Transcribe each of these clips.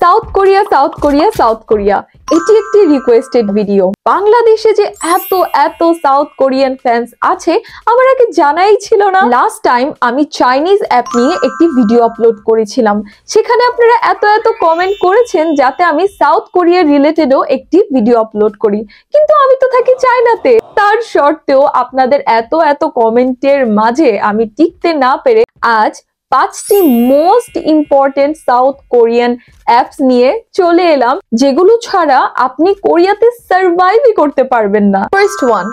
South Korea south Korea south Korea এটি একটি requested video. বাংলাদেশে যে এত এত সাউথ কোরিয়ান ফ্যান্স আছে আমার আগে জানাই ছিল না। লাস্ট টাইম আমি চাইনিজ অ্যাপ নিয়ে একটি ভিডিও আপলোড করেছিলাম, সেখানে আপনারা এত এত কমেন্ট করেছেন যাতে আমি সাউথ কোরিয়া রিলেটেডও একটি ভিডিও আপলোড করি, কিন্তু আমি তো থাকি চায়নাতে। তার সত্ত্বেও আপনাদের এত এত কমেন্টের মাঝে আমি টিকতে না পেরে আজ 5টি most important south Korean apps নিয়ে চলে এলাম, যেগুলো ছাড়া আপনি কোরিয়াতে সার্ভাইভই করতে পারবেন না। ফার্স্ট ওয়ান,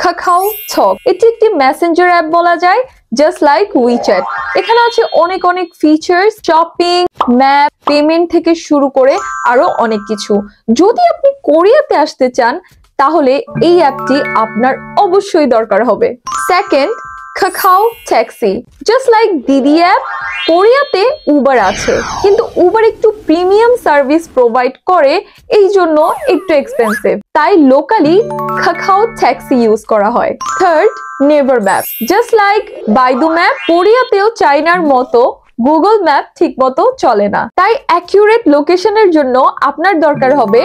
কাকাও টক। এটি একটি মেসেঞ্জার অ্যাপ বলা যায়, জাস্ট লাইক উইচ্যাট। এখানে আছে অনেক অনেক ফিচার্স, শপিং, ম্যাপ, পেমেন্ট থেকে শুরু করে আরো অনেক কিছু। যদি আপনি কোরিয়াতে আসতে চান তাহলে এই অ্যাপটি আপনার অবশ্যই দরকার হবে। Second, Kakao taxi. Just like Didi app, কোরিয়াতে উবার আছে, কিন্তু উবার একটু প্রিমিয়াম সার্ভিস প্রোভাইড করে, এই জন্য একটু এক্সপেন্সিভ, তাই লোকালি কাকাও ট্যাক্সি ইউজ করা হয়। Third, Naver map. Just like Baidu map, কোরিয়াতেও চাইনার মতো গুগল ম্যাপ ঠিক মতো চলে না, তাই অ্যাকিউরেট লোকেশনের জন্য আপনার দরকার হবে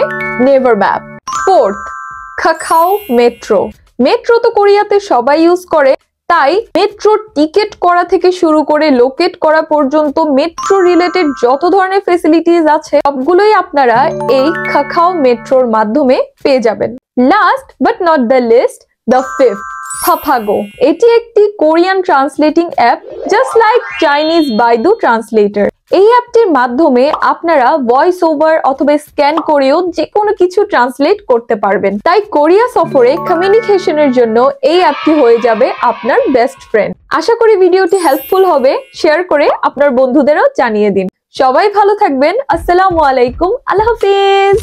Naver map. Fourth, Kakao metro. Metro তো কোরিয়াতে সবাই ইউজ করে, তাই মেট্রো টিকেট করা থেকে শুরু করে লোকেট করা পর্যন্ত মেট্রো রিলেটেড যত ধরনের ফেসিলিটিস আছে সবগুলোই আপনারা এই কাকাও মেট্রোর মাধ্যমে পেয়ে যাবেন। Last but not the least, the fifth, Papago. এটি একটি Korean translating app, just like Chinese Baidu translator. এই অ্যাপটির মাধ্যমে আপনারা ভয়েস ওভার অথবা স্ক্যান করেও যে কোনো কিছু ট্রান্সলেট করতে পারবেন, তাই কোরিয়া সফরে কমিউনিকেশনের জন্য এই অ্যাপটি হয়ে যাবে আপনার বেস্ট ফ্রেন্ড। আশা করি ভিডিওটি হেল্পফুল হবে, শেয়ার করে আপনার বন্ধুদেরও জানিয়ে দিন। সবাই ভালো থাকবেন। আসসালামু আলাইকুম, আল্লাহ হাফেজ।